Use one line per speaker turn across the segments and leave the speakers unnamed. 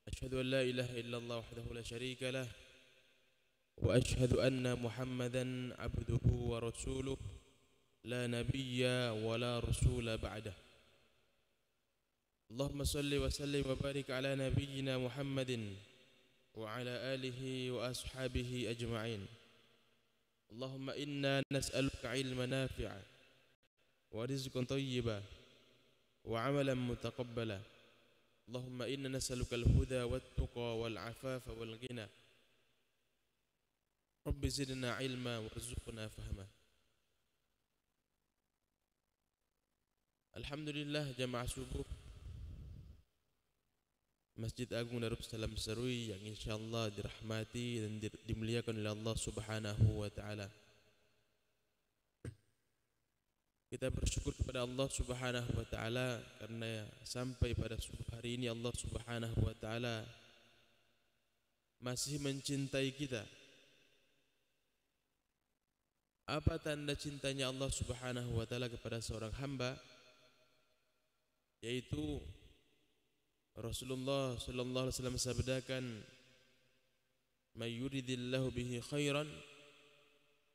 أشهد أن لا إله إلا الله وحده لا شريك له وأشهد أن محمدا عبده ورسوله لا نبي ولا رسول بعده. اللهم صل وسلم وبارك على نبينا محمد وعلى آله وأصحابه أجمعين. اللهم إنا نسألك علما نافعا ورزقا طيبا وعملا متقبلا. اللهم إنا نسألك الهدى والتقى والعفاف والغنى. رب زدنا علما وارزقنا فهما. Alhamdulillah jamaah subuh Masjid Agung Darussalam Serui yang insyaallah dirahmati dan dimuliakan oleh Allah Subhanahu wa taala. Kita bersyukur kepada Allah Subhanahu wa taala karena sampai pada subuh hari ini Allah Subhanahu wa taala masih mencintai kita. Apa tanda cintanya Allah Subhanahu wa taala kepada seorang hamba? Yaitu Rasulullah sallallahu alaihi wasallam sabdakan, "May yuridillahu bihi khairan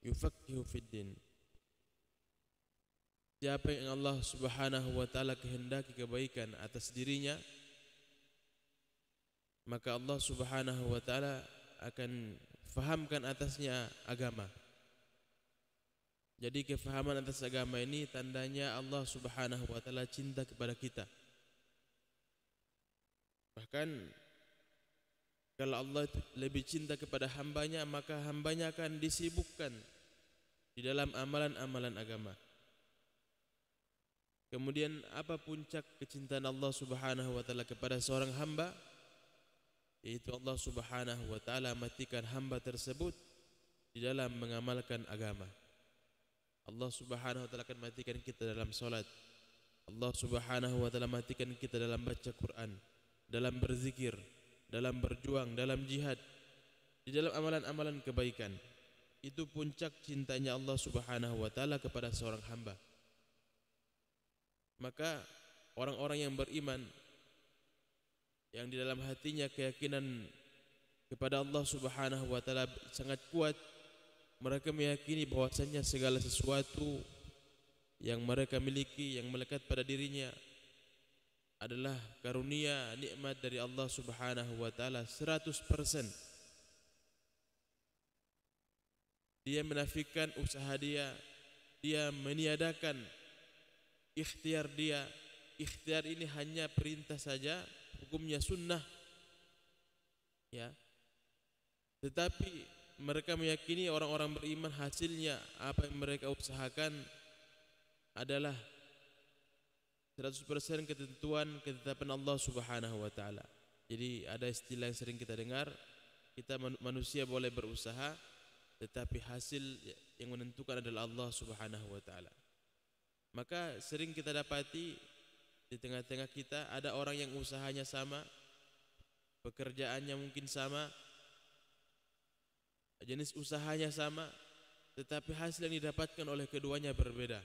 yufaqihu fid din." Siapa yang Allah Subhanahu wa taala kehendaki kebaikan atas dirinya, maka Allah Subhanahu wa taala akan fahamkan atasnya agama. Jadi kefahaman atas agama ini tandanya Allah Subhanahu wa taala cinta kepada kita. Bahkan kalau Allah lebih cinta kepada hambanya, maka hambanya akan disibukkan di dalam amalan-amalan agama. Kemudian apa puncak kecintaan Allah Subhanahu wa taala kepada seorang hamba? Yaitu Allah Subhanahu wa taala matikan hamba tersebut di dalam mengamalkan agama. Allah Subhanahu wa taala akan matikan kita dalam salat. Allah Subhanahu wa taala matikan kita dalam baca Quran, dalam berzikir, dalam berjuang, dalam jihad, di dalam amalan-amalan kebaikan. Itu puncak cintanya Allah Subhanahu wa taala kepada seorang hamba. Maka orang-orang yang beriman, yang di dalam hatinya keyakinan kepada Allah Subhanahu wa taala sangat kuat, mereka meyakini bahwasannya segala sesuatu yang mereka miliki, yang melekat pada dirinya adalah karunia nikmat dari Allah Subhanahu wa taala 100%. Dia menafikan usaha dia, dia meniadakan ikhtiar dia. Ikhtiar ini hanya perintah saja, hukumnya sunnah. Ya. Tetapi mereka meyakini orang-orang beriman hasilnya apa yang mereka usahakan adalah 100% ketentuan ketetapan Allah Subhanahu wa taala. Jadi ada istilah yang sering kita dengar, kita manusia boleh berusaha tetapi hasil yang menentukan adalah Allah Subhanahu wa taala. Maka sering kita dapati di tengah-tengah kita ada orang yang usahanya sama, pekerjaannya mungkin sama, jenis usahanya sama, tetapi hasil yang didapatkan oleh keduanya berbeda.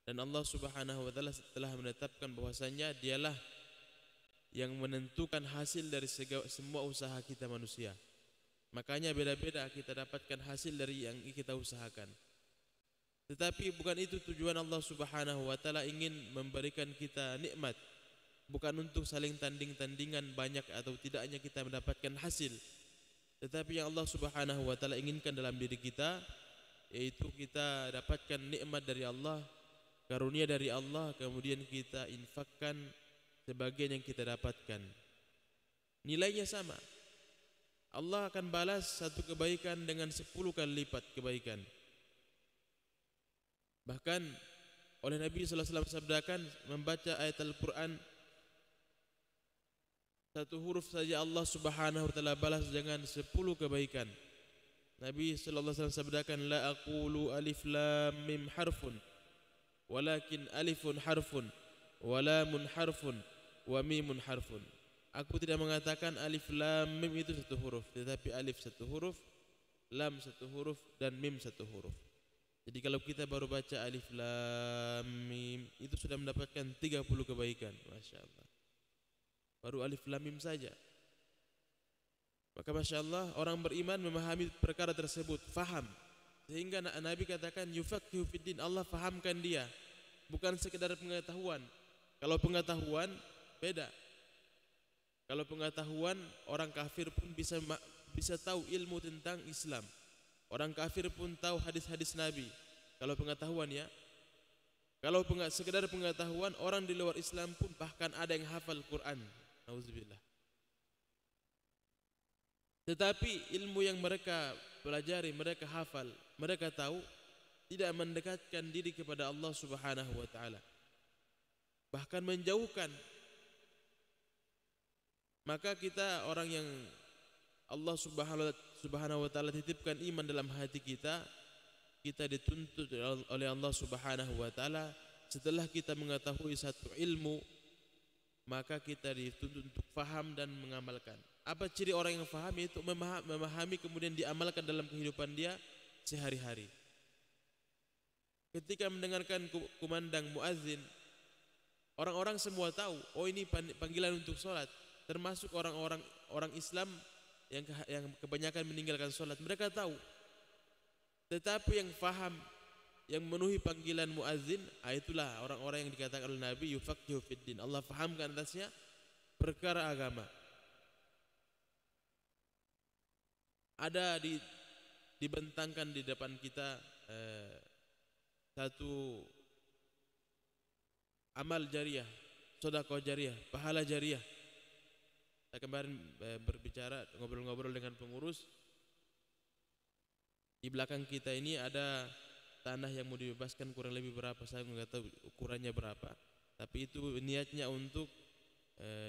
Dan Allah Subhanahu wa taala telah menetapkan bahwasanya dialah yang menentukan hasil dari semua usaha kita manusia. Makanya beda-beda kita dapatkan hasil dari yang kita usahakan. Tetapi bukan itu tujuan Allah Subhanahu wa taala ingin memberikan kita nikmat. Bukan untuk saling tanding-tandingan banyak atau tidaknya kita mendapatkan hasil. Tetapi yang Allah Subhanahu wa taala inginkan dalam diri kita, yaitu kita dapatkan nikmat dari Allah, karunia dari Allah, kemudian kita infakkan sebagian yang kita dapatkan. Nilainya sama. Allah akan balas satu kebaikan dengan 10 kali lipat kebaikan. Bahkan oleh Nabi sallallahu alaihi wasallam sabdakan, membaca ayat Al-Qur'an satu huruf saja Allah Subhanahu wa taala balas dengan 10 kebaikan. Nabi sallallahu alaihi wasallam sabdakan, la aqulu alif lam mim harfun walakin alifun harfun wa lamun harfun wa mimun harfun. Aku tidak mengatakan alif lam mim itu satu huruf, tetapi alif satu huruf, lam satu huruf, dan mim satu huruf. Jadi kalau kita baru baca alif lam mim itu sudah mendapatkan 30 kebaikan. Masya Allah. baru alif lam mim saja. Maka Masya Allah orang beriman memahami perkara tersebut, faham. Sehingga Nabi katakan yufaqihu fiddin, Allah fahamkan dia, bukan sekedar pengetahuan. Kalau pengetahuan beda. Kalau pengetahuan orang kafir pun bisa tahu ilmu tentang Islam. Orang kafir pun tahu hadis-hadis Nabi. Kalau pengetahuan ya. Kalau sekedar pengetahuan, orang di luar Islam pun bahkan ada yang hafal Quran. Nauzubillah. Tetapi ilmu yang mereka pelajari, mereka hafal, mereka tahu, tidak mendekatkan diri kepada Allah Subhanahu wa taala. Bahkan menjauhkan. Maka kita orang yang Allah Subhanahu wa taala titipkan iman dalam hati kita, kita dituntut oleh Allah Subhanahu wa taala setelah kita mengetahui satu ilmu, maka kita dituntut untuk faham dan mengamalkan. Apa ciri orang yang faham? Itu memahami kemudian diamalkan dalam kehidupan dia sehari-hari. Ketika mendengarkan kumandang muazin, orang-orang semua tahu, oh ini panggilan untuk sholat. Termasuk orang Islam yang kebanyakan meninggalkan sholat, mereka tahu. Tetapi yang faham, yang memenuhi panggilan muazin, itulah orang-orang yang dikatakan oleh Nabi yufaqihu fiddin. Allah fahamkan atasnya perkara agama. Ada dibentangkan di depan kita satu amal jariah, sedekah jariah, pahala jariah. Saya kemarin berbicara, ngobrol-ngobrol dengan pengurus. Di belakang kita ini ada tanah yang mau dibebaskan, kurang lebih berapa, saya nggak tahu ukurannya berapa. Tapi itu niatnya untuk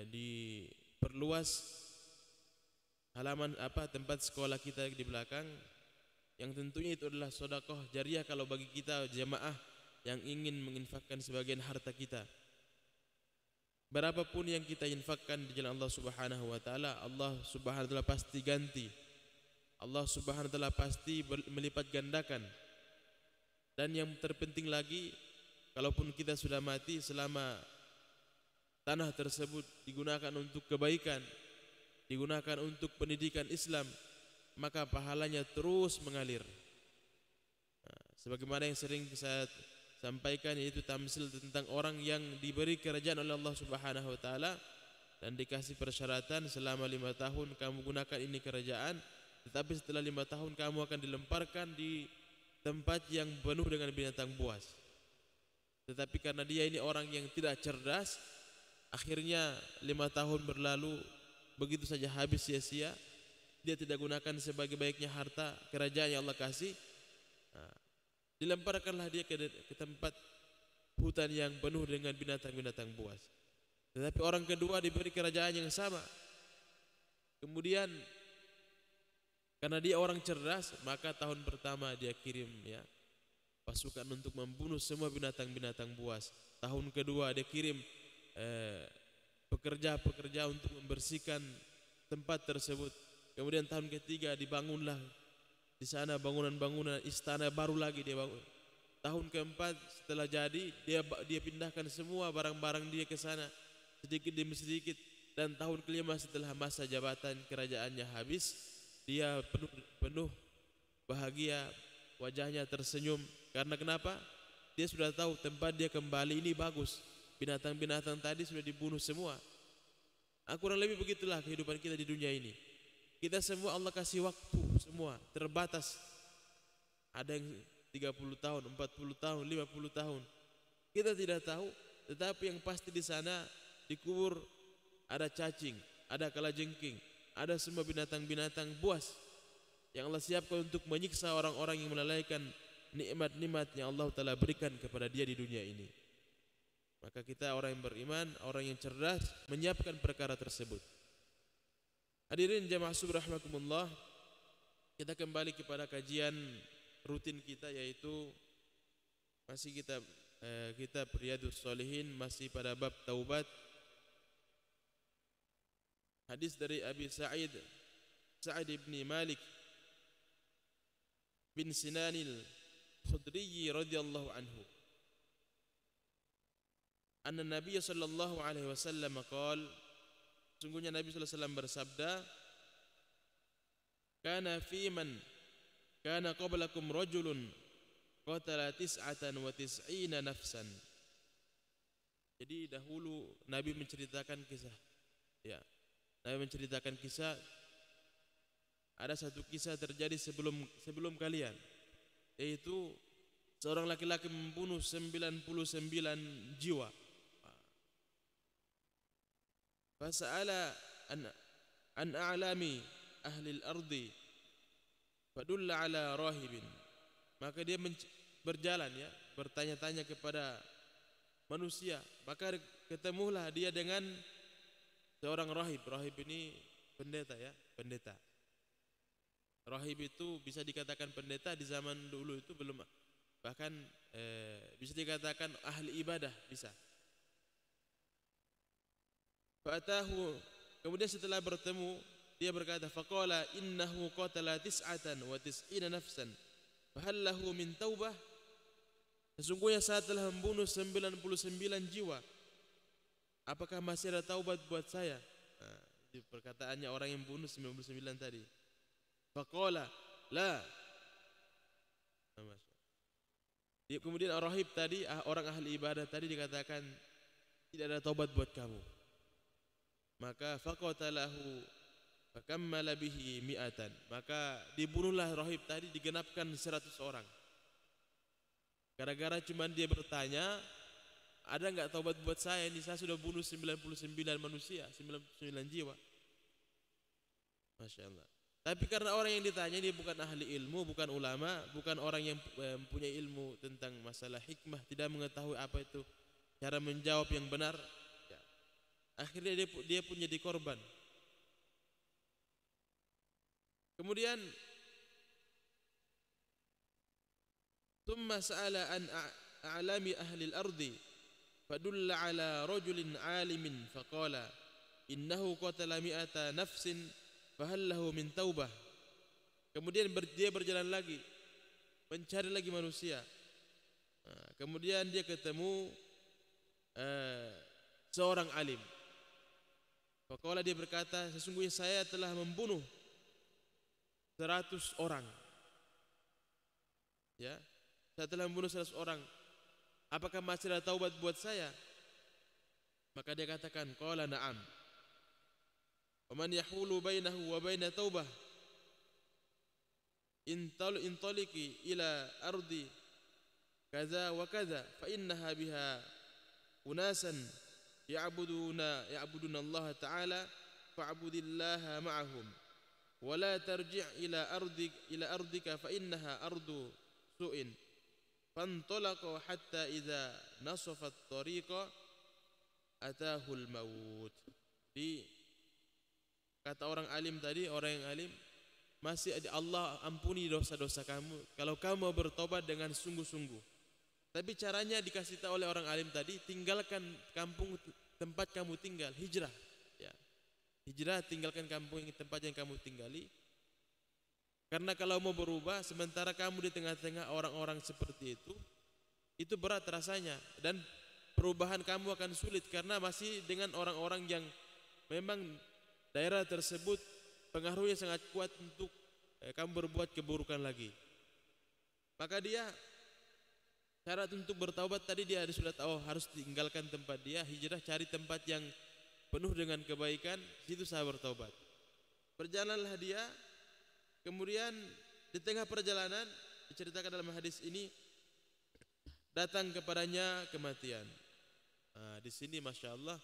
diperluas halaman tempat sekolah kita di belakang, yang tentunya itu adalah sedekah jariah kalau bagi kita jamaah yang ingin menginfakkan sebagian harta kita. Berapapun yang kita infakkan di jalan Allah Subhanahu wa taala, Allah Subhanahu wa taala pasti ganti. Allah Subhanahu wa taala pasti melipat gandakan. Dan yang terpenting lagi, kalaupun kita sudah mati, selama tanah tersebut digunakan untuk kebaikan, digunakan untuk pendidikan Islam, maka pahalanya terus mengalir. Sebagaimana yang sering saya sampaikan, yaitu tamsil tentang orang yang diberi kerajaan oleh Allah Subhanahu wa taala dan dikasih persyaratan selama 5 tahun kamu gunakan ini kerajaan, tetapi setelah 5 tahun kamu akan dilemparkan di tempat yang penuh dengan binatang buas. Tetapi karena dia ini orang yang tidak cerdas, akhirnya 5 tahun berlalu begitu saja habis sia-sia. Dia tidak gunakan sebaik-baiknya harta kerajaan yang Allah kasih. Dilemparkanlah dia ke tempat hutan yang penuh dengan binatang-binatang buas. Tetapi orang kedua diberi kerajaan yang sama. Kemudian karena dia orang cerdas, maka tahun pertama dia kirim pasukan untuk membunuh semua binatang-binatang buas. Tahun kedua dia kirim pekerja-pekerja untuk membersihkan tempat tersebut. Kemudian tahun ketiga dibangunlah di sana bangunan-bangunan istana baru lagi dia bangun. Tahun keempat setelah jadi dia pindahkan semua barang-barang dia ke sana sedikit demi sedikit. Dan tahun kelima setelah masa jabatan kerajaannya habis, dia penuh bahagia, wajahnya tersenyum. Karena kenapa? Dia sudah tahu tempat dia kembali ini bagus. Binatang-binatang tadi sudah dibunuh semua. Kurang lebih begitulah kehidupan kita di dunia ini. Kita semua Allah kasih waktu semua terbatas. Ada yang 30 tahun, 40 tahun, 50 tahun. Kita tidak tahu, tetapi yang pasti di sana dikubur ada cacing, ada kalajengking, ada semua binatang-binatang buas yang Allah siapkan untuk menyiksa orang-orang yang melalaikan nikmat-nikmat yang Allah Ta'ala berikan kepada dia di dunia ini. Maka kita orang yang beriman, orang yang cerdas menyiapkan perkara tersebut. Hadirin jamaah subhanakumullah, kita kembali kepada kajian rutin kita, yaitu masih kitab Riyadhus Shalihin, masih pada bab taubat. Hadis dari Abi Sa'id ibn Malik bin Sinanil Khudri radhiyallahu anhu, anna Nabiy sallallahu alaihi wasallam qala Sungguhnya Nabi sallallahu alaihi wasallam bersabda, "Kana fi man kana qablakum rajulun qatala 99 nafsan." Jadi dahulu Nabi menceritakan kisah. Ya. Nabi menceritakan kisah, ada satu kisah terjadi sebelum kalian, yaitu seorang laki-laki membunuh 99 jiwa. Fasa'ala an a'lami ahli al-ardi fadulla ala rahibin. Maka dia berjalan, ya, bertanya-tanya kepada manusia. Maka ketemulah dia dengan seorang rahib. Rahib ini pendeta, ya, pendeta. Rahib itu bisa dikatakan pendeta di zaman dulu itu belum, bahkan bisa dikatakan ahli ibadah, bisa. Fa'atahu, kemudian setelah bertemu dia berkata, faqala innahu qatala 99 nafsan fahal lahu min taubah. Sesungguhnya saya telah membunuh 99 jiwa, apakah masih ada taubat buat saya? Nah, itu perkataannya orang yang bunuh 99 tadi. Faqala la. Kemudian rahib tadi, orang ahli ibadah tadi, dikatakan tidak ada taubat buat kamu. Maka faqatalahu fakammala bihi mi'atan. Maka dibunuhlah rahib tadi, digenapkan 100 orang. Gara-gara cuman dia bertanya, ada enggak taubat buat saya ini, saya sudah bunuh 99 manusia, 99 jiwa. Masya Allah. Tapi karena orang yang ditanya ini bukan ahli ilmu, bukan ulama, bukan orang yang mempunyai ilmu tentang masalah hikmah, tidak mengetahui apa itu cara menjawab yang benar, ya, akhirnya dia pun jadi korban. Kemudian thumma sa'ala an a'lami ahli al-ardi fadulla ala rajulin alimin faqala innahu qatala mi'ata nafsin fahal lahu min taubah. Kemudian dia berjalan lagi, mencari lagi manusia. Kemudian dia ketemu seorang alim. Faqala, dia berkata, sesungguhnya saya telah membunuh 100 orang. Ya, saya telah membunuh 100 orang. Apakah masih ada taubat buat saya? Maka dia katakan, qala na'am. Wa man yahulu bainahu wa baina taubah intaliqi ila ardi kaza wa kaza fa innaha biha unasan ya'buduna Allah ta'ala fa'budillaha ma'ahum wa la tarji' ila ardika fa innaha ardu su'in. Fantalaqa hatta idza nasafa at-tariqa atahu al-maut. Kata orang alim tadi, orang yang alim, masih ada Allah ampuni dosa-dosa kamu kalau kamu mau bertobat dengan sungguh-sungguh. Tapi caranya dikasih tahu oleh orang alim tadi, tinggalkan kampung tempat kamu tinggal, hijrah. Ya. Hijrah, tinggalkan kampung tempat yang kamu tinggali. Karena kalau mau berubah, sementara kamu di tengah-tengah orang-orang seperti itu berat rasanya. Dan perubahan kamu akan sulit karena masih dengan orang-orang yang memang daerah tersebut pengaruhnya sangat kuat untuk kamu berbuat keburukan lagi. Maka dia, syarat untuk bertaubat tadi dia sudah tahu, harus tinggalkan tempat dia, hijrah, cari tempat yang penuh dengan kebaikan, situ saya bertaubat. Berjalanlah dia, kemudian di tengah perjalanan diceritakan dalam hadis ini datang kepadanya kematian. Nah, di sini masya Allah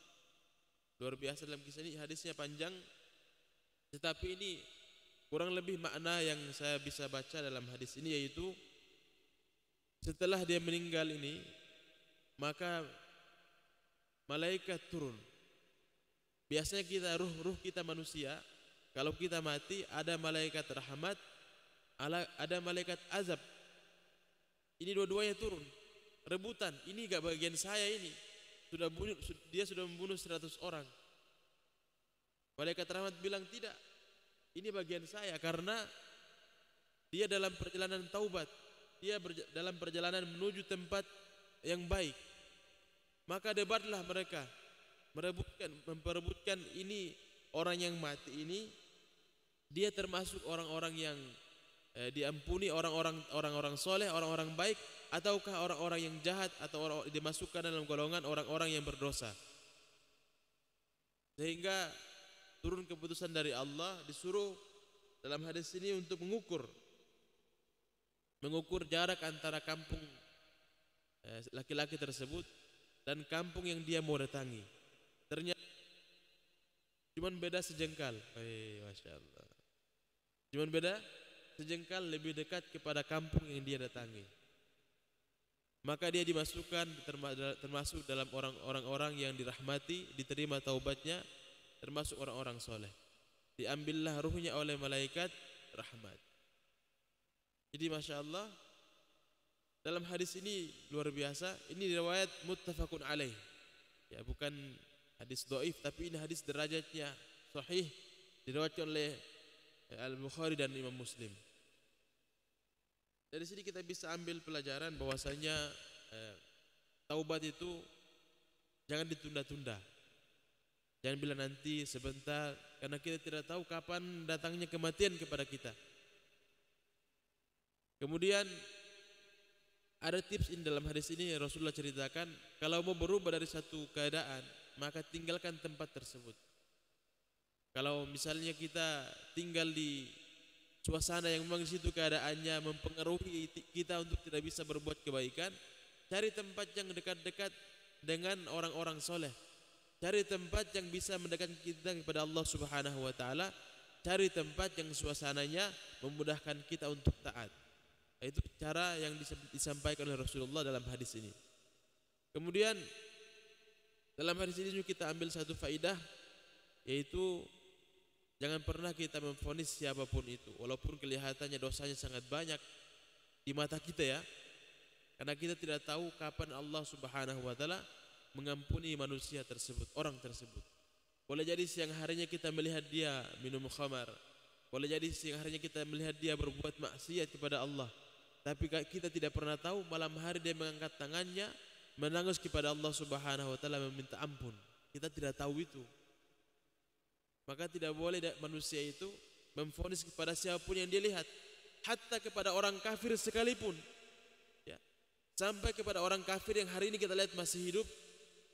luar biasa dalam kisah ini, hadisnya panjang, tetapi ini kurang lebih makna yang saya bisa baca dalam hadis ini, yaitu setelah dia meninggal ini, maka malaikat turun. Biasanya kita ruh kita manusia, kalau kita mati ada malaikat rahmat, ada malaikat azab. Ini dua-duanya turun, rebutan. Ini gak bagian saya ini. Dia sudah membunuh 100 orang. Malaikat rahmat bilang tidak, ini bagian saya, karena dia dalam perjalanan taubat, dia dalam perjalanan menuju tempat yang baik. Maka debatlah mereka, memperebutkan ini orang yang mati ini dia termasuk orang-orang yang diampuni, orang-orang soleh, orang-orang baik, ataukah orang-orang yang jahat atau orang dimasukkan dalam golongan orang-orang yang berdosa. Sehingga turun keputusan dari Allah, disuruh dalam hadis ini untuk mengukur jarak antara kampung laki-laki tersebut dan kampung yang dia mau datangi. Ternyata cuma beda sejengkal. Masya Allah. Cuma beda sejengkal, lebih dekat kepada kampung yang dia datangi. Maka dia dimasukkan termasuk dalam orang-orang yang dirahmati, diterima taubatnya, termasuk orang-orang soleh. Diambillah ruhnya oleh malaikat rahmat. Jadi Masya Allah, dalam hadis ini luar biasa. Ini riwayat muttafaqun alaih. Ya, bukan hadis dhaif, tapi ini hadis derajatnya sahih, diriwayatkan oleh Al-Bukhari dan Imam Muslim. Dari sini kita bisa ambil pelajaran bahwasanya taubat itu jangan ditunda-tunda. Jangan bilang nanti sebentar, karena kita tidak tahu kapan datangnya kematian kepada kita. Kemudian ada tips ini dalam hadis ini, Rasulullah ceritakan kalau mau berubah dari satu keadaan maka tinggalkan tempat tersebut. Kalau misalnya kita tinggal di suasana yang memang di situ keadaannya mempengaruhi kita untuk tidak bisa berbuat kebaikan, cari tempat yang dekat-dekat dengan orang-orang soleh. Cari tempat yang bisa mendekatkan kita kepada Allah Subhanahu wa taala. Cari tempat yang suasananya memudahkan kita untuk taat. Itu cara yang disampaikan oleh Rasulullah dalam hadis ini. Kemudian dalam hadis ini juga kita ambil satu faidah, yaitu jangan pernah kita memvonis siapapun itu, walaupun kelihatannya dosanya sangat banyak di mata kita ya. Karena kita tidak tahu kapan Allah Subhanahu wa taala mengampuni manusia tersebut, orang tersebut. Boleh jadi siang harinya kita melihat dia minum khamar. Boleh jadi siang harinya kita melihat dia berbuat maksiat kepada Allah. Tapi kita tidak pernah tahu malam hari dia mengangkat tangannya menangis kepada Allah Subhanahu wa taala meminta ampun. Kita tidak tahu itu. Maka tidak boleh manusia itu memvonis kepada siapapun yang dia lihat, hatta kepada orang kafir sekalipun. Ya. Sampai kepada orang kafir yang hari ini kita lihat masih hidup,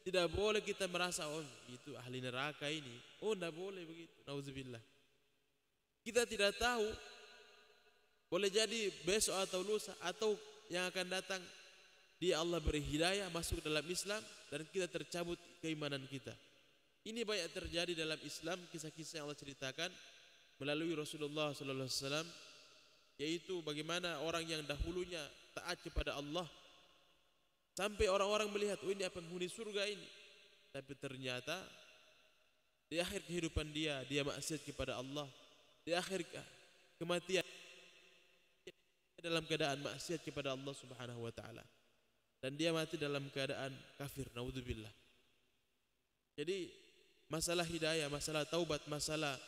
tidak boleh kita merasa oh itu ahli neraka ini. Oh tidak boleh begitu. Nauzubillah. Kita tidak tahu, boleh jadi besok atau lusa atau yang akan datang dia Allah beri hidayah masuk dalam Islam dan kita tercabut keimanan kita. Ini banyak terjadi dalam Islam, kisah-kisah yang Allah ceritakan melalui Rasulullah sallallahu alaihi wasallam, yaitu bagaimana orang yang dahulunya taat kepada Allah sampai orang-orang melihat oh ini penghuni surga ini, tapi ternyata di akhir kehidupan dia maksiat kepada Allah, di akhir kematian dalam keadaan maksiat kepada Allah Subhanahu wa taala, dan dia mati dalam keadaan kafir, naudzubillah. Jadi masalah hidayah, masalah taubat, masalah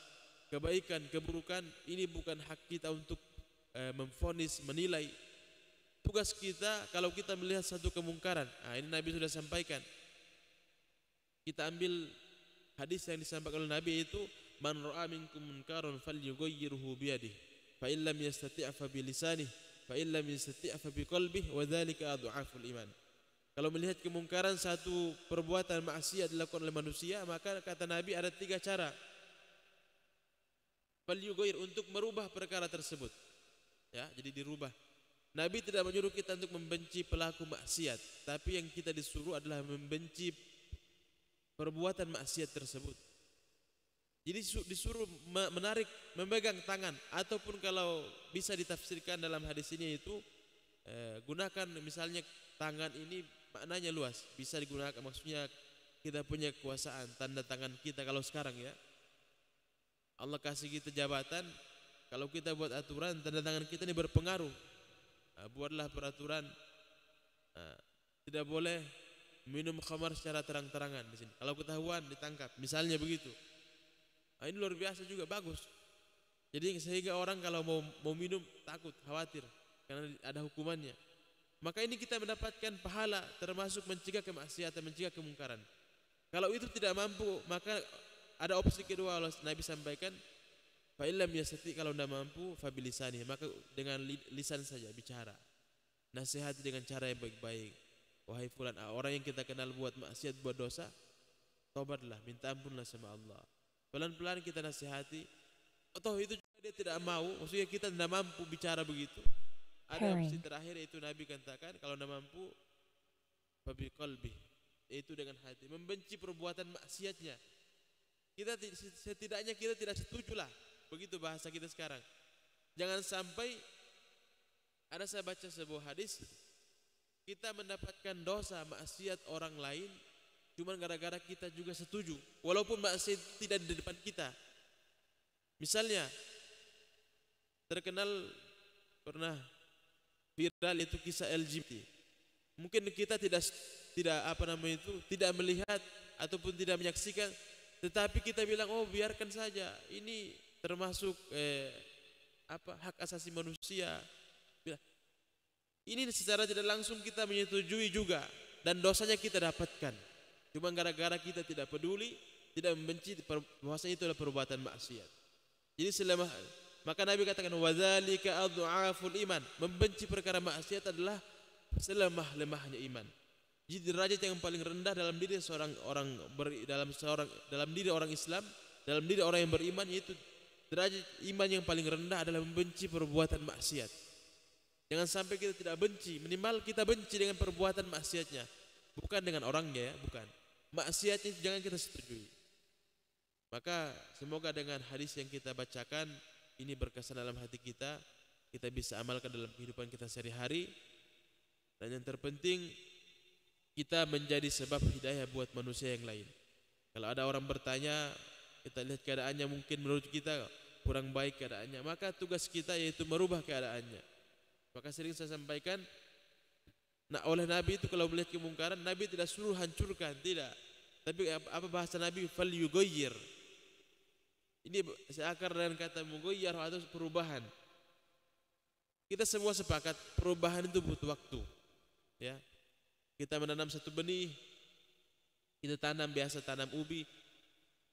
kebaikan, keburukan, ini bukan hak kita untuk memvonis, menilai. Tugas kita kalau kita melihat satu kemungkaran, ini Nabi sudah sampaikan. Kita ambil hadis yang disampaikan oleh Nabi, itu man ra'a minkum munkaran falyughayyirhu biyadihi fa in lam yastati' fa bi lisanihi fa in lam yastati' fa bi qalbihi wa dzalika adhaful iman. Kalau melihat kemungkaran, satu perbuatan maksiat dilakukan oleh manusia, maka kata Nabi ada 3 cara. Falyughayyir, untuk merubah perkara tersebut. Ya, jadi dirubah. Nabi tidak menyuruh kita untuk membenci pelaku maksiat, tapi yang kita disuruh adalah membenci perbuatan maksiat tersebut. Jadi disuruh menarik, memegang tangan, ataupun kalau bisa ditafsirkan dalam hadis ini itu gunakan misalnya tangan ini maknanya luas, bisa digunakan maksudnya kita punya kekuasaan, tanda tangan kita kalau sekarang ya. Allah kasih kita jabatan, kalau kita buat aturan tanda tangan kita ini berpengaruh. Buatlah peraturan tidak boleh minum khamar secara terang-terangan di sini. Kalau ketahuan ditangkap, misalnya begitu. Ini luar biasa juga, bagus. Jadi sehingga orang kalau mau minum takut, khawatir karena ada hukumannya. Maka ini kita mendapatkan pahala, termasuk mencegah kemaksiatan, mencegah kemungkaran. Kalau itu tidak mampu, maka ada opsi kedua, Allah Nabi sampaikan, fa illam yastati, kalau tidak mampu fa bilisani, maka dengan lisan saja bicara. Nasihati dengan cara yang baik-baik. Wahai fulan, orang yang kita kenal buat maksiat, buat dosa, tobatlah, minta ampunlah sama Allah. Pelan-pelan kita nasihati. Atau itu juga dia tidak mau, maksudnya kita tidak mampu bicara begitu. Ada opsi terakhir, yaitu Nabi katakan kalau tidak mampu fa biqalbi, yaitu dengan hati, membenci perbuatan maksiatnya. Kita setidaknya kita tidak setuju lah, begitu bahasa kita sekarang. Jangan sampai ada, saya baca sebuah hadis, kita mendapatkan dosa maksiat orang lain cuma gara-gara kita juga setuju, walaupun maksiat tidak di depan kita. Misalnya terkenal pernah viral itu kisah LGBT. Mungkin kita tidak tidak melihat ataupun tidak menyaksikan, tetapi kita bilang, oh biarkan saja, ini termasuk hak asasi manusia. Ini secara tidak langsung kita menyetujui juga, dan dosanya kita dapatkan. Cuma gara-gara kita tidak peduli, tidak membenci, bahwasanya itu adalah perbuatan maksiat. Jadi maka Nabi katakan, wadzalika adhaful iman, membenci perkara maksiat adalah selemah-lemahnya iman. Jadi derajat yang paling rendah dalam diri dalam diri orang Islam, dalam diri orang yang beriman, yaitu derajat iman yang paling rendah adalah membenci perbuatan maksiat. Jangan sampai kita tidak benci, minimal kita benci dengan perbuatan maksiatnya, bukan dengan orangnya ya, bukan. Maksiatnya jangan kita setujui. Maka semoga dengan hadis yang kita bacakan ini berkesan dalam hati kita, kita bisa amalkan dalam kehidupan kita sehari-hari. Dan yang terpenting, kita menjadi sebab hidayah buat manusia yang lain. Kalau ada orang bertanya, kita lihat keadaannya mungkin menurut kita kurang baik keadaannya, maka tugas kita yaitu merubah keadaannya. Maka sering saya sampaikan, oleh Nabi itu kalau melihat kemungkaran, Nabi tidak suruh hancurkan, tidak. Tapi apa bahasa Nabi? Fal yughayyir. Ini seakar dengan kata mughayyir atau perubahan. Kita semua sepakat perubahan itu butuh waktu. Ya. Kita menanam satu benih, kita tanam, biasa tanam ubi,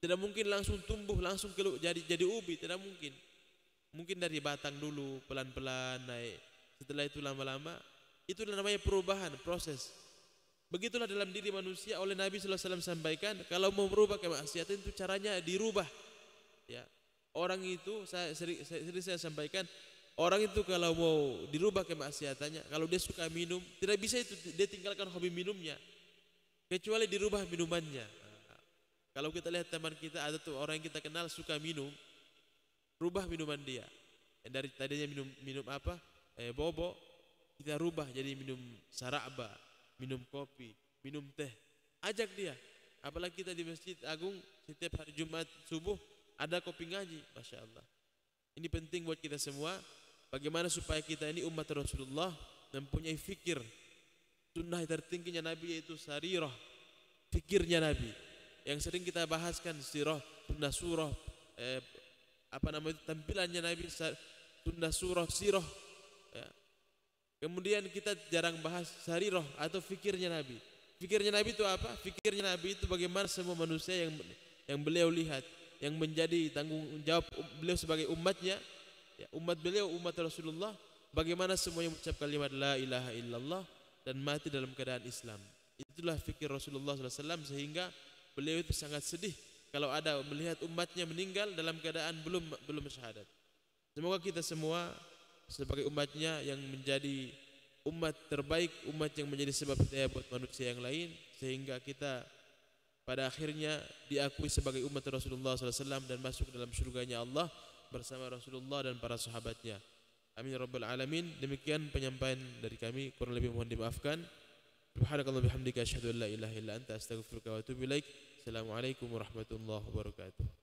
tidak mungkin langsung tumbuh, langsung jadi ubi, tidak mungkin. Mungkin dari batang dulu, pelan-pelan naik. Setelah itu lama-lama, itu namanya perubahan, proses. Begitulah dalam diri manusia. Oleh Nabi SAW sampaikan, kalau mau merubah kemaksiatan itu caranya dirubah. Ya, orang itu sering saya sampaikan, orang itu kalau mau dirubah kemaksiatannya, kalau dia suka minum, tidak bisa itu dia tinggalkan hobi minumnya, kecuali dirubah minumannya. Kalau kita lihat teman kita, ada tuh orang yang kita kenal suka minum, rubah minuman dia. Dari tadinya minum apa? Bobo, kita rubah jadi minum saraba, minum kopi, minum teh. Ajak dia. Apalagi kita di Masjid Agung setiap hari Jumat subuh ada kopi ngaji, Masya Allah. Ini penting buat kita semua. Bagaimana supaya kita ini umat Rasulullah mempunyai fikir. Sunnah tertingginya Nabi yaitu sarirah, fikirnya Nabi. Yang sering kita bahaskan sirah, sunnah surah, tampilannya Nabi, sunnah surah, sirah. Ya. Kemudian kita jarang bahas sarirah atau fikirnya Nabi. Fikirnya Nabi itu apa? Fikirnya Nabi itu bagaimana semua manusia yang beliau lihat, yang menjadi tanggung jawab beliau sebagai umatnya, ya, umat beliau, umat Rasulullah, bagaimana semuanya mengucap kalimat la ilaha illallah dan mati dalam keadaan Islam. Itulah fikir Rasulullah SAW, sehingga beliau itu sangat sedih kalau ada melihat umatnya meninggal dalam keadaan belum syahadat. Semoga kita semua sebagai umatnya yang menjadi umat terbaik, umat yang menjadi sebab hidayah buat manusia yang lain, sehingga kita pada akhirnya diakui sebagai umat Rasulullah SAW dan masuk dalam surganya Allah bersama Rasulullah dan para sahabatnya. Amin ya rabbal alamin. Demikian penyampaian dari kami, kurang lebih mohon dimaafkan. Subhanakallah bihamdika asyhadu an la ilaha illa anta astaghfiruka wa atubu ilaik. Assalamualaikum warahmatullahi wabarakatuh.